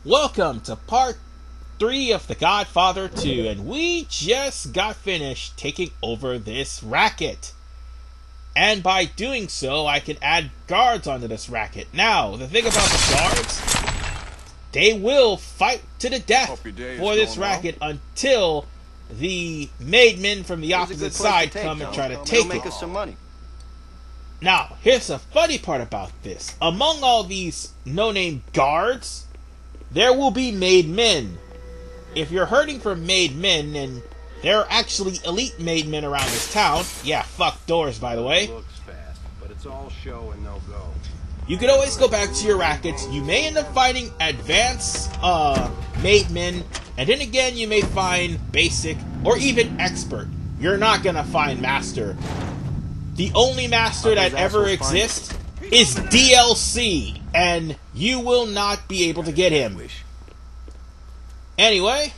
Welcome to part 3 of the Godfather 2, and we just got finished taking over this racket. And by doing so, I can add guards onto this racket. Now, the thing about the guards, they will fight to the death for this racket until the made men from the opposite side come and try to take it. Us some money. Now, here's the funny part about this. Among all these no-name guards, there will be made men. If you're hurting for made men, and there are actually elite made men around this town. Yeah, fuck doors, by the way. Looks fast, but it's all show and no go. You can always go back to your rackets. You may end up finding advanced made men, and then again you may find basic or even expert. You're not gonna find master. The only master that ever exists is DLC, and you will not be able to get him. Anyway,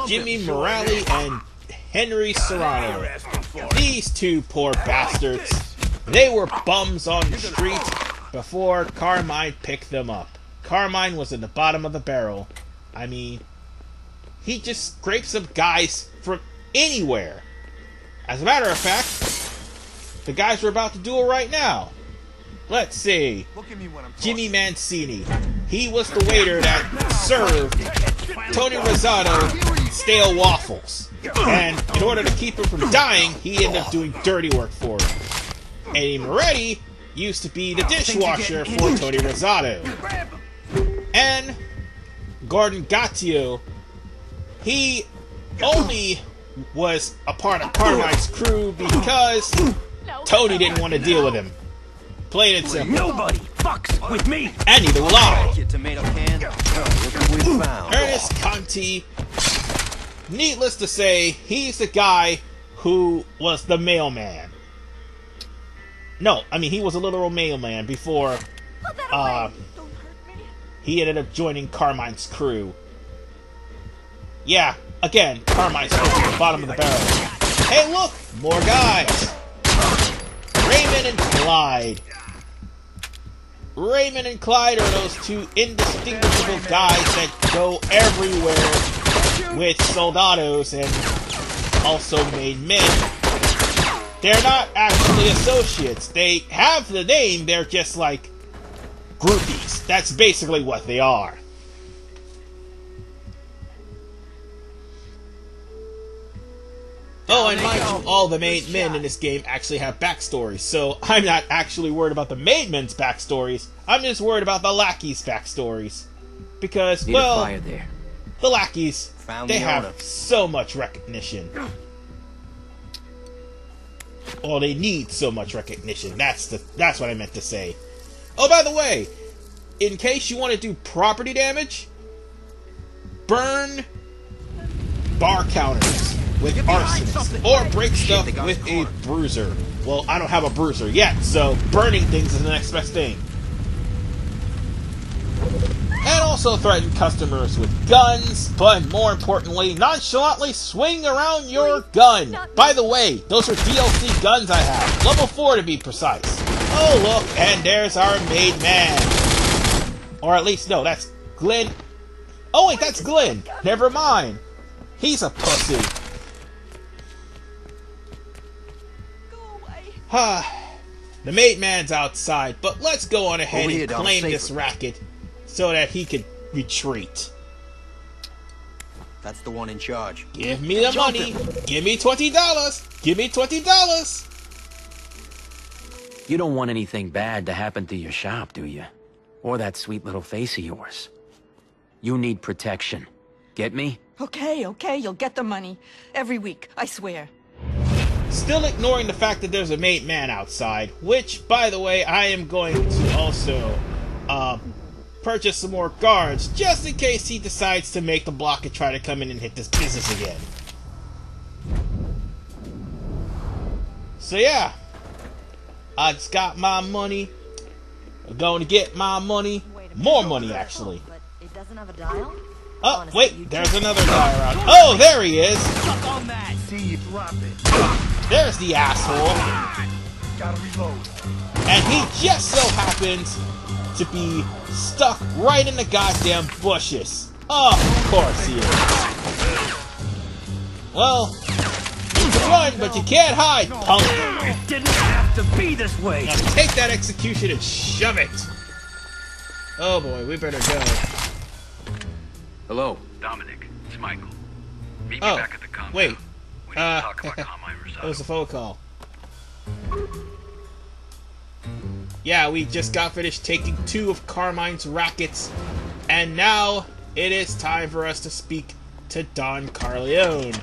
Jimmy Morale and Henry Serrano. These two poor bastards. They were bums on the street before Carmine picked them up. Carmine was at the bottom of the barrel. I mean, he just scrapes up guys from anywhere. As a matter of fact, the guys we're about to do it right now. Let's see. Jimmy Mancini. He was the waiter that served Tony Rosato stale waffles. And in order to keep him from dying, he ended up doing dirty work for him. Eddie Moretti used to be the dishwasher for Tony Rosato. And Gordon Gattio, he only was a part of Carmine's crew because Tony didn't want to deal with him. Plain and simple. Nobody fucks with me. And neither will I. Tomato can. Look what we found. Ernest Conti. Needless to say, he's the guy who was the mailman. No, I mean he was a literal mailman before he ended up joining Carmine's crew. Yeah, again, Carmine's crew at the bottom of the barrel. Hey look, more guys. Raymond and Clyde. Raymond and Clyde are those two indistinguishable guys that go everywhere with soldados and also made men. They're not actually associates. They have the name, they're just like groupies. That's basically what they are. Oh, and mind you, all the made men in this game actually have backstories, so I'm not actually worried about the made men's backstories. I'm just worried about the lackeys' backstories. Because, well, the lackeys, they have so much recognition. Well, they need so much recognition. That's what I meant to say. Oh, by the way, in case you want to do property damage, burn bar counters with arsonists, or break stuff with a bruiser. Well, I don't have a bruiser yet, so burning things is the next best thing. And also threaten customers with guns, but more importantly, nonchalantly swing around your gun. By the way, those are DLC guns I have. Level 4 to be precise. Oh look, and there's our made man. Or at least, no, that's Glenn. Oh wait, that's Glenn. Never mind. He's a pussy. The made man's outside, but let's go on ahead and claim this racket so that he could retreat. That's the one in charge. Give me the money. Give me $20. Give me $20. You don't want anything bad to happen to your shop, do you? Or that sweet little face of yours. You need protection. Get me? Okay, you'll get the money. Every week, I swear. Still ignoring the fact that there's a made man outside, which, by the way, I am going to also purchase some more guards, just in case he decides to make the block and try to come in and hit this business again. So yeah, I just got my money. I'm going to get my money. More money, actually. But it doesn't have a dial? Oh, wait, there's another guy around. Oh, there he is! There's the asshole. And he just so happens to be stuck right in the goddamn bushes. Of course he is. Well, you can run, but you can't hide, punk. It didn't have to be this way. Now take that execution and shove it. Oh boy, we better go. Hello. Dominic, it's Michael. Meet me Oh, back at the compound. wait. We need to talk about Carmine That Rosato. was a phone call. Yeah, we just got finished taking 2 of Carmine's rackets, and now it is time for us to speak to Don Corleone.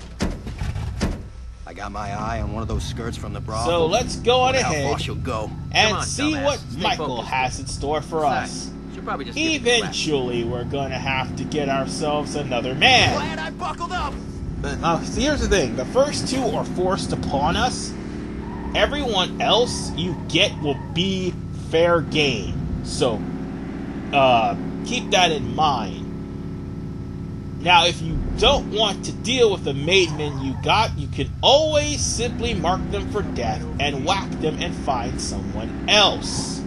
I got my eye on one of those skirts from the brothel. So let's go on Wonder how ahead far she'll go. and on, see dumbass. what Stay Michael focused. has in store for us. Should probably just give it a crack. Eventually, we're gonna have to get ourselves another man. Glad I buckled up. See, here's the thing. The first 2 are forced upon us. Everyone else you get will be fair game. So, keep that in mind. Now, if you don't want to deal with the maidmen you got, you can always simply mark them for death and whack them and find someone else.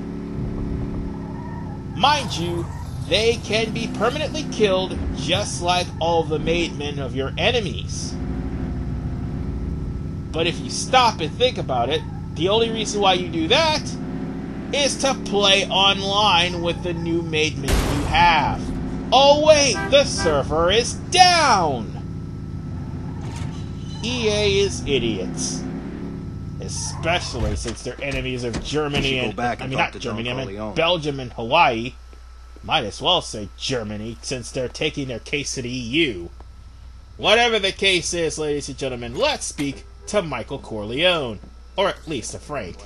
Mind you, they can be permanently killed just like all the maidmen of your enemies. But if you stop and think about it, the only reason why you do that is to play online with the new maidmen you have. Oh wait, the server is down! EA is idiots. Especially since they're enemies of Germany Go and... back I and mean, talk not to Germany, Don I mean Corleone. Belgium and Hawaii. Might as well say Germany, since they're taking their case to the EU. Whatever the case is, ladies and gentlemen, let's speak to Michael Corleone. Or at least to Frank.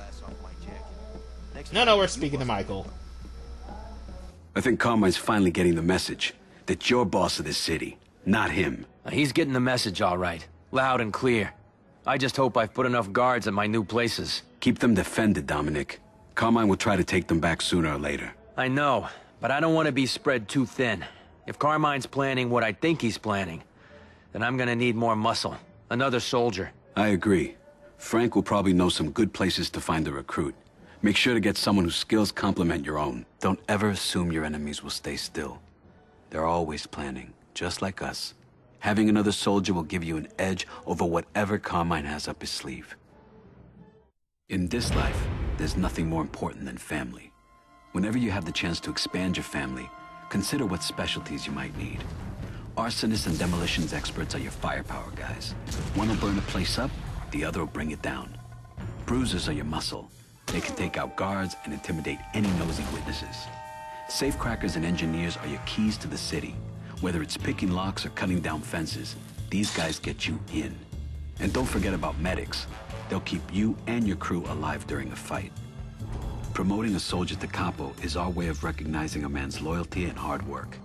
No, we're speaking to Michael. I think Carmine's finally getting the message that you're boss of this city, not him. He's getting the message all right. Loud and clear. I just hope I've put enough guards at my new places. Keep them defended, Dominic. Carmine will try to take them back sooner or later. I know, but I don't want to be spread too thin. If Carmine's planning what I think he's planning, then I'm gonna need more muscle. Another soldier. I agree. Frank will probably know some good places to find a recruit. Make sure to get someone whose skills complement your own. Don't ever assume your enemies will stay still. They're always planning, just like us. Having another soldier will give you an edge over whatever Carmine has up his sleeve. In this life, there's nothing more important than family. Whenever you have the chance to expand your family, consider what specialties you might need. Arsonists and demolitions experts are your firepower guys. One will burn a place up, the other will bring it down. Bruisers are your muscle. They can take out guards and intimidate any nosy witnesses. Safecrackers and engineers are your keys to the city. Whether it's picking locks or cutting down fences, these guys get you in. And don't forget about medics. They'll keep you and your crew alive during a fight. Promoting a soldier to capo is our way of recognizing a man's loyalty and hard work.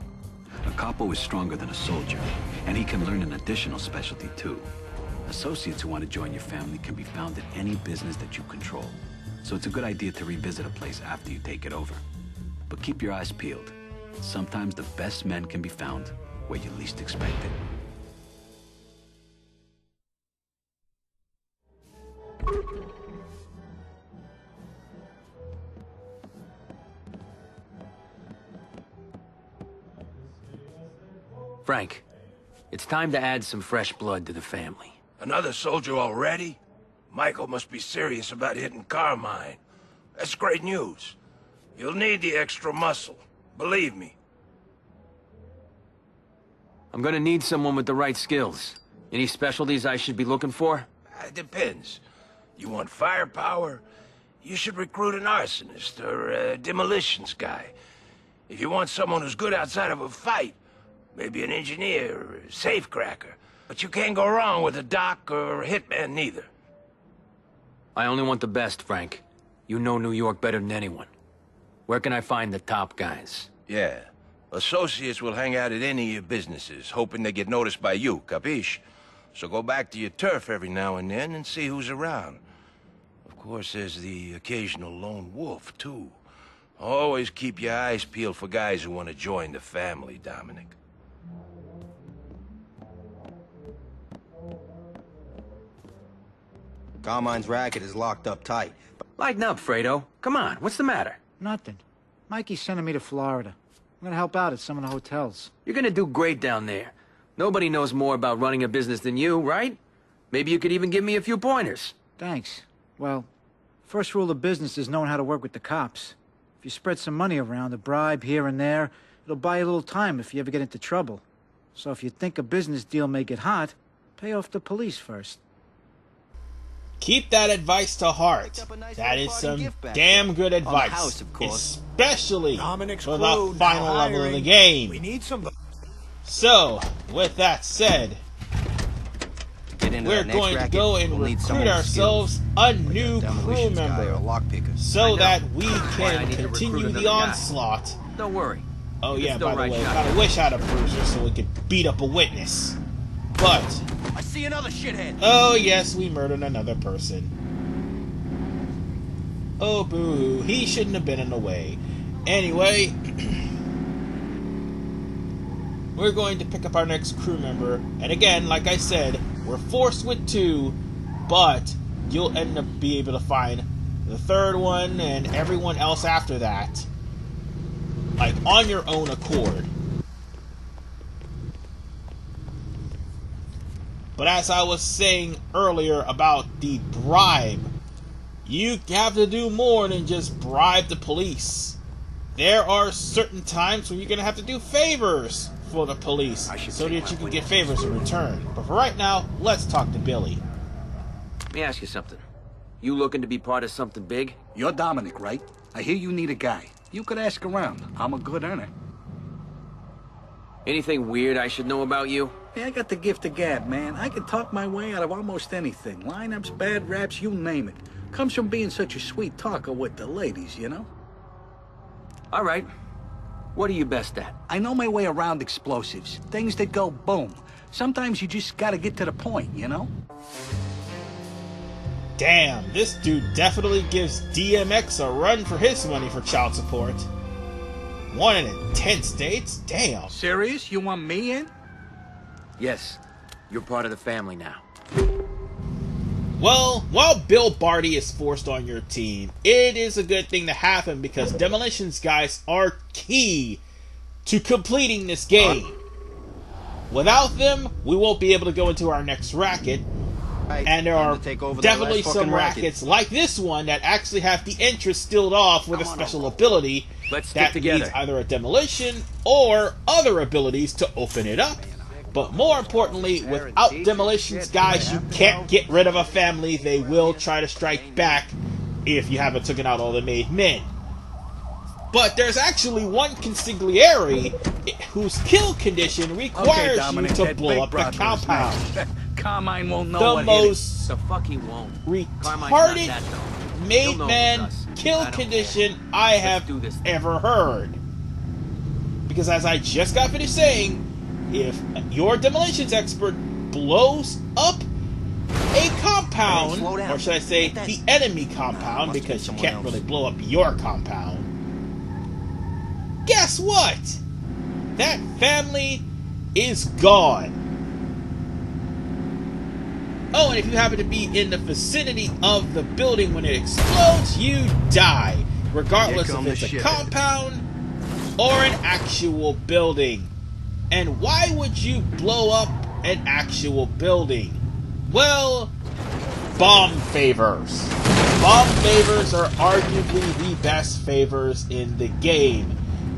A capo is stronger than a soldier, and he can learn an additional specialty too. Associates who want to join your family can be found in any business that you control. So it's a good idea to revisit a place after you take it over. But keep your eyes peeled. Sometimes the best men can be found where you least expect it. Frank, it's time to add some fresh blood to the family. Another soldier already? Michael must be serious about hitting Carmine. That's great news. You'll need the extra muscle. Believe me. I'm gonna need someone with the right skills. Any specialties I should be looking for? It depends. You want firepower? You should recruit an arsonist or a demolitions guy. If you want someone who's good outside of a fight, maybe an engineer or a safecracker. But you can't go wrong with a doc or a hitman neither. I only want the best, Frank. You know New York better than anyone. Where can I find the top guys? Yeah. Associates will hang out at any of your businesses, hoping they get noticed by you, capiche? So go back to your turf every now and then and see who's around. Of course, there's the occasional lone wolf, too. Always keep your eyes peeled for guys who want to join the family, Dominic. Carmine's racket is locked up tight, Lighten up, Fredo. Come on, what's the matter? Nothing. Mikey's sending me to Florida. I'm gonna help out at some of the hotels. You're gonna do great down there. Nobody knows more about running a business than you, right? Maybe you could even give me a few pointers. Thanks. Well, first rule of business is knowing how to work with the cops. If you spread some money around, a bribe here and there, it'll buy you a little time if you ever get into trouble. So if you think a business deal may get hot, pay off the police first. Keep that advice to heart. That is some damn good advice, especially for the final level of the game. We need some. So, with that said, we're going to go and recruit ourselves a new crew member so that we can continue the onslaught. Don't worry. Oh yeah, by the way, I kind of wish I had a bruiser so we could beat up a witness. But I see another shithead. oh yes, we murdered another person. Oh boo, he shouldn't have been in the way. Anyway, we're going to pick up our next crew member, and again, like I said, we're forced with 2, but you'll end up being able to find the 3rd one and everyone else after that, like on your own accord. But as I was saying earlier about the bribe, you have to do more than just bribe the police. There are certain times when you're going to have to do favors for the police so that you can get favors in return. But for right now, let's talk to Billy. Let me ask you something. You looking to be part of something big? You're Dominic, right? I hear you need a guy. You could ask around. I'm a good earner. Anything weird I should know about you? Hey, I got the gift of gab, man. I can talk my way out of almost anything. Lineups, bad raps, you name it. Comes from being such a sweet talker with the ladies, you know? All right. What are you best at? I know my way around explosives. Things that go boom. Sometimes you just gotta get to the point, you know? Damn, this dude definitely gives DMX a run for his money for child support. 1 in 10 states? Damn. Serious? You want me in? Yes. You're part of the family now. Well, while Bill Barty is forced on your team, it is a good thing to have him because demolitions guys are key to completing this game. Without them, we won't be able to go into our next racket. And there are definitely some rackets like this one that actually have the entrance sealed off with a special ability that needs either a demolition or other abilities to open it up. But more importantly, without demolitions, guys, you can't get rid of a family. They will try to strike back if you haven't taken out all the made men. But there's actually one consigliere whose kill condition requires you to blow up the compound. Carmine won't know the most The fuck he won't. retarded made man kill condition I have ever heard. Because as I just got finished saying, if your demolitions expert blows up a compound, or should I say the enemy compound, because you can't really blow up your compound, guess what? That family is gone. Oh, and if you happen to be in the vicinity of the building when it explodes, you die, regardless if it's a compound or an actual building. And why would you blow up an actual building? Well, bomb favors. Bomb favors are arguably the best favors in the game.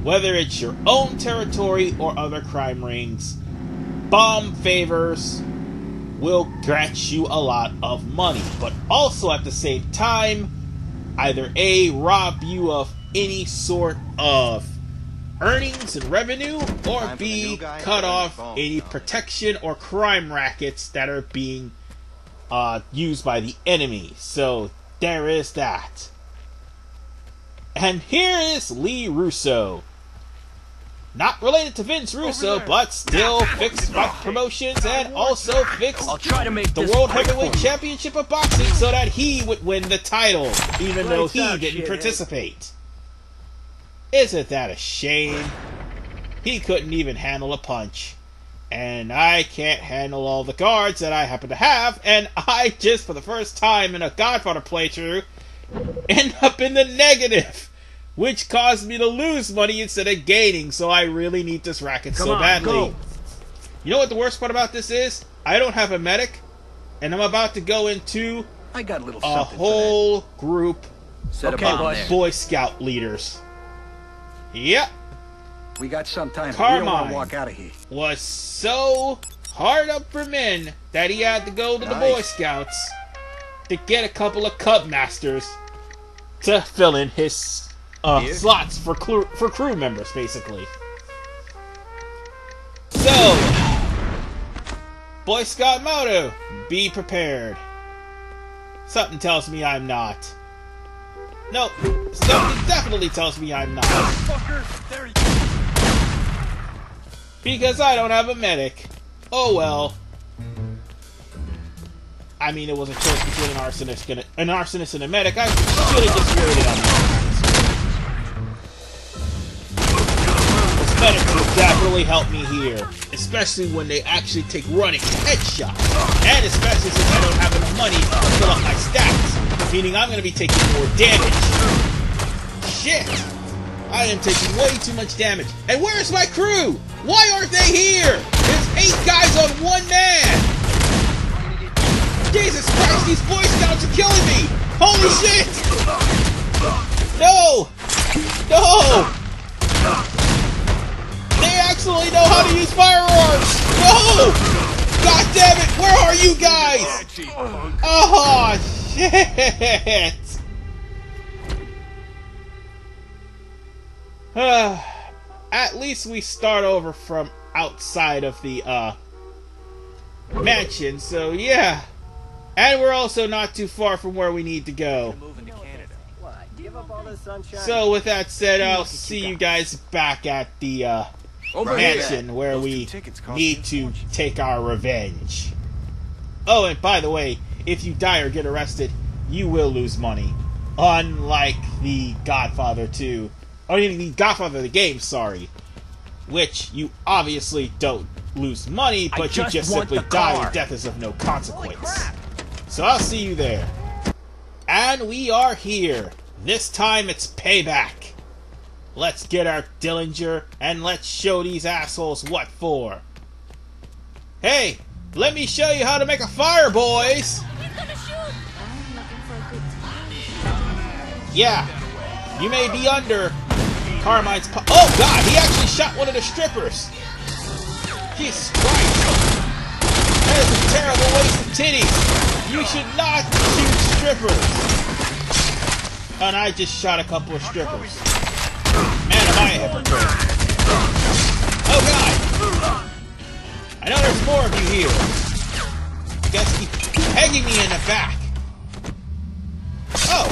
Whether it's your own territory or other crime rings, bomb favors will grant you a lot of money, but also at the same time, either A, rob you of any sort of earnings and revenue, or B, cut off any protection or crime rackets that are being used by the enemy. So there is that. And here is Lee Russo. Not related to Vince Russo, but still fixed promotions and also fixed the World Heavyweight Championship of Boxing so that he would win the title, even though he didn't participate. Isn't that a shame? He couldn't even handle a punch. And I can't handle all the guards that I happen to have, and I just, for the first time in a Godfather playthrough, end up in the negative, which caused me to lose money instead of gaining, so I really need this racket so badly. Go. You know what the worst part about this is? I don't have a medic, and I'm about to go into I got a little a something whole group Set Okay, a bomb boss. there. Boy Scout leaders. Yep, for that. We got some time, but we don't want Carmine to walk out of here. was so hard up for men that he had to go to the Nice. Boy Scouts to get a couple of Cub Masters to fill in his slots for crew members, basically. So, Boy Scout motto, be prepared. Something tells me I'm not. Nope, something definitely tells me I'm not. Because I don't have a medic. Oh well. I mean, it was a choice between an arsonist and a medic. I should have just waited on that. This medic will definitely help me here. Especially when they actually take running headshots. And especially since I don't have enough money to fill up my stats. Meaning I'm going to be taking more damage. Shit! I am taking way too much damage. And where's my crew? Why aren't they here? There's 8 guys on 1 man! Jesus Christ, these Boy Scouts are killing me! Holy shit! No! No! They actually know how to use firearms! No! God damn it! Where are you guys? Oh, shit! At least we start over from outside of the, mansion, so yeah. And we're also not too far from where we need to go. So with that said, I'll see you guys back at the mansion where we need to take our revenge. Oh, and by the way, if you die or get arrested, you will lose money. Unlike the Godfather 2. Or the Godfather the game, sorry. Which you obviously don't lose money, but you just simply die and death is of no consequence. So I'll see you there. And we are here. This time it's payback. Let's get our Dillinger and let's show these assholes what for. Hey, let me show you how to make a fire, boys. Yeah, you may be under Carmine's oh god, he actually shot one of the strippers. Jesus Christ. That is a terrible waste of titties. You should not shoot strippers. And I just shot a couple of strippers. Man, am I a hypocrite. Oh god! I know there's more of you here. You guys keep pegging me in the back. Oh!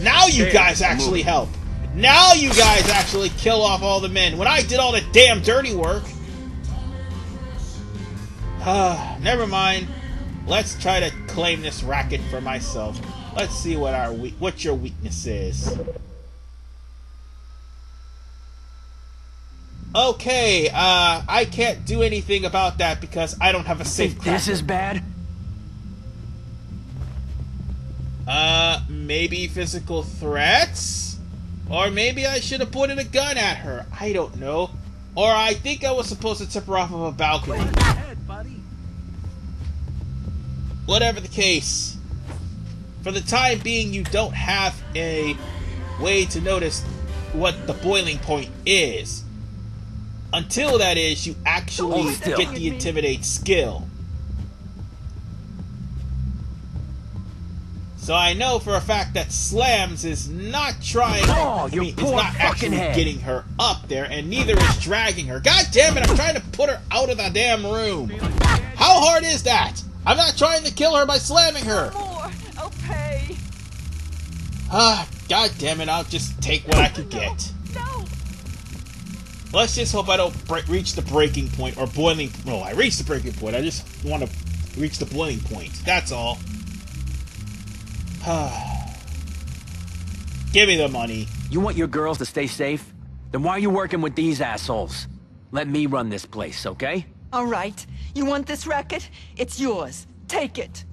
Now you guys actually help. Now you guys actually kill off all the men when I did all the damn dirty work. Never mind. Let's try to claim this racket for myself. Let's see what your weakness is. Okay, I can't do anything about that because I don't have a safe cracker. This is bad? Maybe physical threats? Or maybe I should have pointed a gun at her. I don't know. Or I think I was supposed to tip her off of a balcony. Whatever the case, for the time being, you don't have a way to notice what the boiling point is. Until that is, you actually get the Intimidate skill. So I know for a fact that Slams is not trying, is not actually getting her up there, and neither is dragging her. God damn it, I'm trying to put her out of the damn room. How hard is that? I'm not trying to kill her by slamming her. More. I'll pay. God damn it, I'll just take what I can get. No. Let's just hope I don't reach the breaking point or boiling. No, I reached the breaking point. I just want to reach the boiling point. That's all. Give me the money. You want your girls to stay safe? Then why are you working with these assholes? Let me run this place, okay? All right. You want this racket? It's yours. Take it.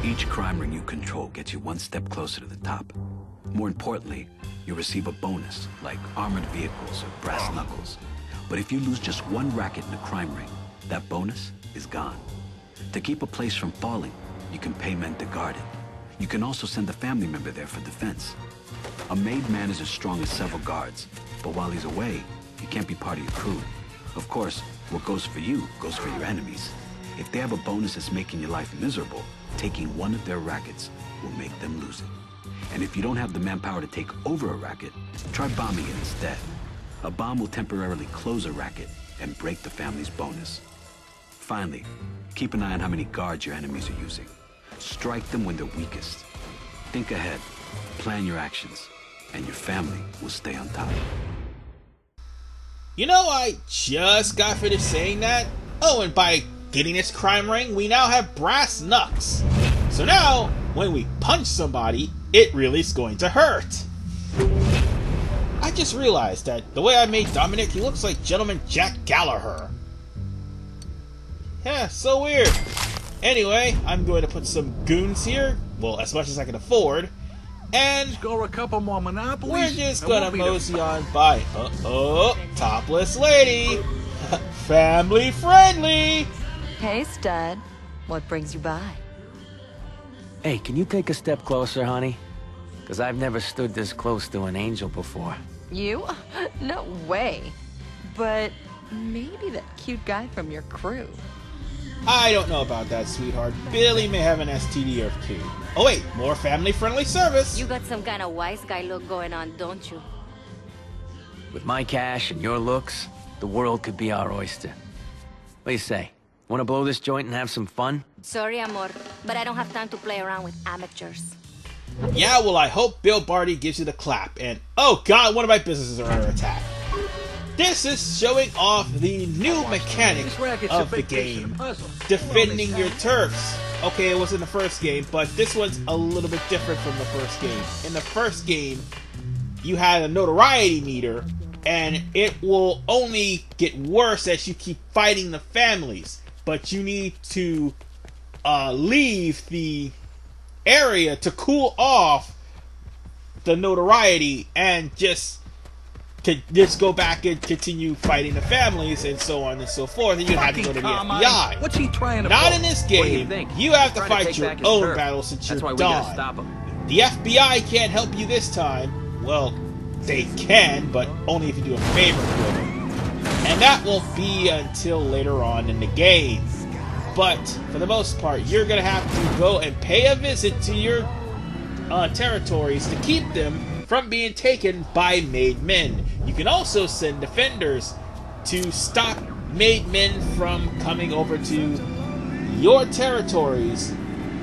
Each crime ring you control gets you one step closer to the top. More importantly, you receive a bonus, like armored vehicles or brass knuckles. But if you lose just one racket in a crime ring, that bonus is gone. To keep a place from falling, you can pay men to guard it. You can also send a family member there for defense. A made man is as strong as several guards, but while he's away, he can't be part of your crew. Of course, what goes for you goes for your enemies. If they have a bonus that's making your life miserable, taking one of their rackets will make them lose it. And if you don't have the manpower to take over a racket, try bombing it instead. A bomb will temporarily close a racket and break the family's bonus. Finally, keep an eye on how many guards your enemies are using. Strike them when they're weakest. Think ahead, plan your actions, and your family will stay on top. You know, I just got finished saying that. Oh, and by getting this crime ring, we now have brass knucks. So now, when we punch somebody, it really is going to hurt. I just realized that the way I made Dominic, he looks like Gentleman Jack Gallagher. Yeah, so weird. Anyway, I'm going to put some goons here, well, as much as I can afford, and Score a couple more Monopolies. we're just gonna mosey on by. Topless lady! Family friendly! Hey, stud. What brings you by? Hey, can you take a step closer, honey? Because I've never stood this close to an angel before. You? No way. But maybe that cute guy from your crew. I don't know about that, sweetheart. Billy may have an STD or two. Oh wait, more family-friendly service! You got some kind of wise guy look going on, don't you? With my cash and your looks, the world could be our oyster. What do you say? Want to blow this joint and have some fun? Sorry, amor, but I don't have time to play around with amateurs. Yeah, well, I hope Bill Barty gives you the clap, and oh god, one of my businesses are under attack. This is showing off the new mechanic of the game, defending your turfs. Okay, it was in the first game, but this one's a little bit different from the first game. In the first game, you had a notoriety meter, and it will only get worse as you keep fighting the families. But you need to leave the area to cool off the notoriety and just go back and continue fighting the families and so on and so forth, and you have to go to the FBI. What's he trying to Not pull? in this What do you game. think? You have to Trying fight take your back his own turf. battle since That's you're why we gotta done. stop him. The FBI can't help you this time. Well, they can, but only if you do a favor for them. And that won't be until later on in the game. But, for the most part, you're going to have to go and pay a visit to your territories to keep them from being taken by made men. You can also send defenders to stop made men from coming over to your territories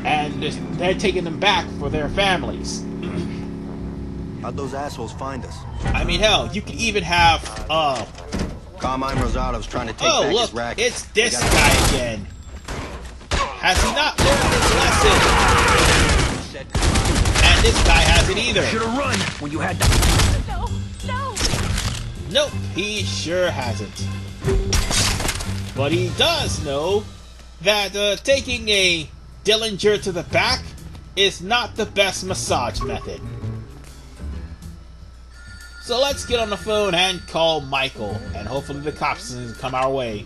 and then taking them back for their families. How'd those assholes find us? I mean, hell, you can even have, Carmine Rosato's trying to take oh, back look, his racket. it's this guy again. Has he not learned his lesson? And this guy hasn't either. Should've run when you had to. No, no! Nope, he sure hasn't. But he does know that taking a Dillinger to the back is not the best massage method. So let's get on the phone and call Michael, and hopefully the cops can come our way.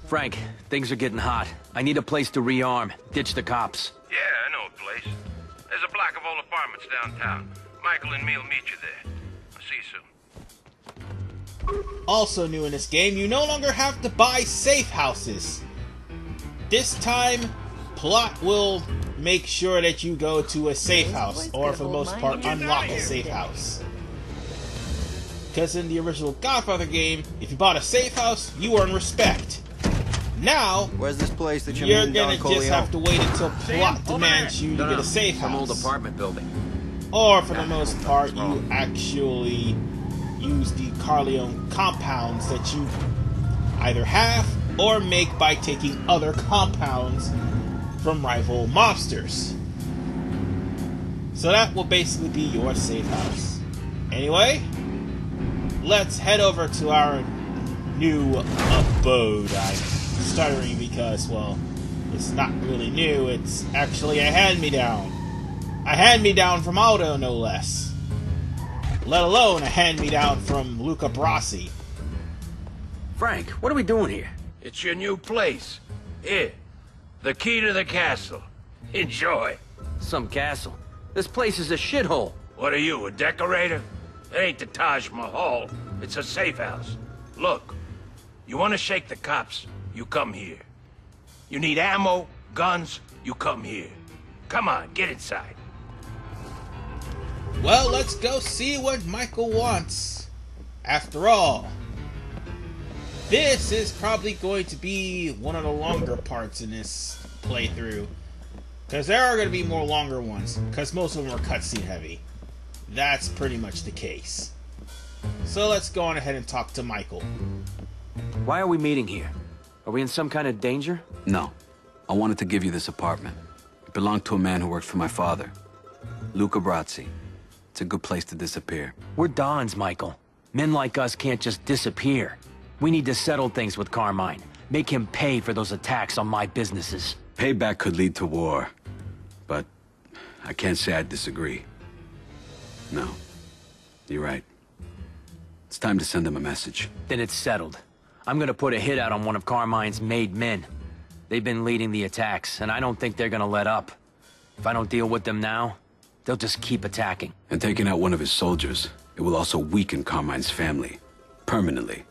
Frank, things are getting hot. I need a place to rearm. Ditch the cops. Yeah, I know a place. There's a block of old apartments downtown. Michael and me'll meet you there. I'll see you soon. Also new in this game, you no longer have to buy safe houses. This time, plot will make sure that you go to a safe house, or for the most part, unlock a safe house. Because in the original Godfather game, if you bought a safe house, you earn respect. Now, Where's this place that you're you're meeting gonna Don Corleone? just have to wait until plot demands you to get a safe Some old house. apartment building. Or for the most part, you actually use the Corleone compounds that you either have or make by taking other compounds from rival mobsters. So that will basically be your safe house. Anyway, let's head over to our new abode. I'm stuttering because, well, It's not really new, it's actually a hand-me-down. A hand-me-down from Aldo, no less. Let alone a hand-me-down from Luca Brasi. Frank, what are we doing here? It's your new place. Here, the key to the castle. Enjoy. Some castle. This place is a shithole. What are you, a decorator? It ain't the Taj Mahal. It's a safe house. Look, you want to shake the cops, you come here. You need ammo, guns, you come here. Come on, get inside. Well, let's go see what Michael wants. After all, this is probably going to be one of the longer parts in this playthrough. Because there are going to be more longer ones, because most of them are cutscene heavy. That's pretty much the case. So let's go on ahead and talk to Michael. Why are we meeting here? Are we in some kind of danger? No. I wanted to give you this apartment. It belonged to a man who worked for my father, Luca Brasi. It's a good place to disappear. We're Dons, Michael. Men like us can't just disappear. We need to settle things with Carmine. Make him pay for those attacks on my businesses. Payback could lead to war, but I can't say I disagree. No, you're right. It's time to send him a message. Then it's settled. I'm gonna put a hit out on one of Carmine's made men. They've been leading the attacks, and I don't think they're gonna let up. If I don't deal with them now, they'll just keep attacking. And taking out one of his soldiers, it will also weaken Carmine's family. Permanently.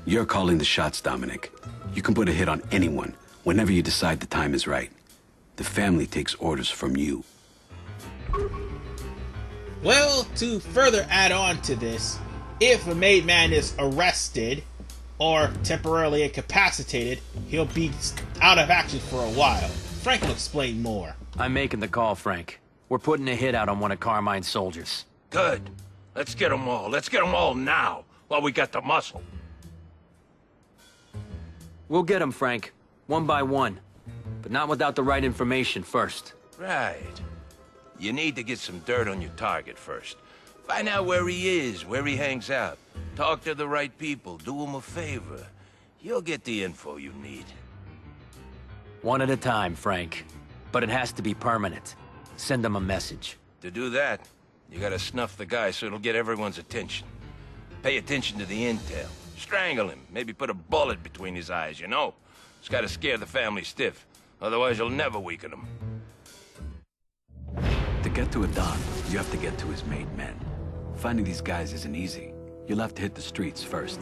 You're calling the shots, Dominic. You can put a hit on anyone, whenever you decide the time is right. The family takes orders from you. Well, to further add on to this, if a made man is arrested or temporarily incapacitated, he'll be out of action for a while. Frank will explain more. I'm making the call, Frank. We're putting a hit out on one of Carmine's soldiers. Good. Let's get them all. Let's get them all now, while we got the muscle. We'll get them, Frank. One by one. But not without the right information first. Right. You need to get some dirt on your target first. Find out where he is, where he hangs out. Talk to the right people, do him a favor. You'll get the info you need. One at a time, Frank. But it has to be permanent. Send him a message. To do that, you gotta snuff the guy so it'll get everyone's attention. Pay attention to the intel. Strangle him, maybe put a bullet between his eyes, you know? It's gotta scare the family stiff. Otherwise, you'll never weaken them. To get to a Don, you have to get to his made men. Finding these guys isn't easy. You'll have to hit the streets first.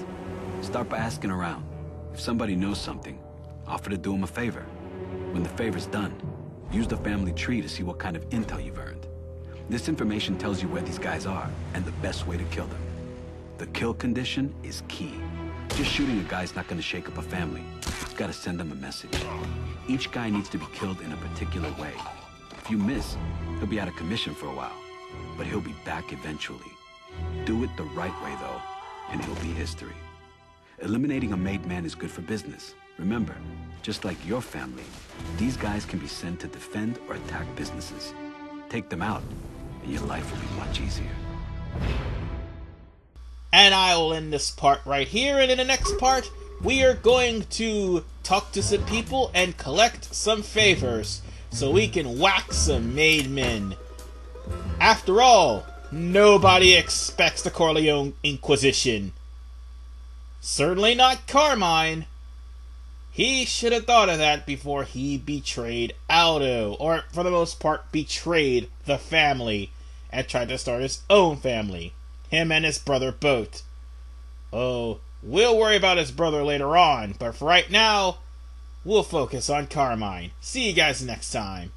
Start by asking around. If somebody knows something, offer to do them a favor. When the favor's done, use the family tree to see what kind of intel you've earned. This information tells you where these guys are and the best way to kill them. The kill condition is key. Just shooting a guy's not going to shake up a family. You've got to send them a message. Each guy needs to be killed in a particular way. If you miss, he'll be out of commission for a while, but he'll be back eventually. Do it the right way, though, and he'll be history. Eliminating a made man is good for business. Remember, just like your family, these guys can be sent to defend or attack businesses. Take them out, and your life will be much easier. And I will end this part right here, and in the next part, we are going to talk to some people and collect some favors so we can whack some made men. After all, nobody expects the Corleone Inquisition. Certainly not Carmine. He should have thought of that before he betrayed Aldo, or for the most part betrayed the family, and tried to start his own family. Him and his brother both. Oh, we'll worry about his brother later on, but for right now, we'll focus on Carmine. See you guys next time.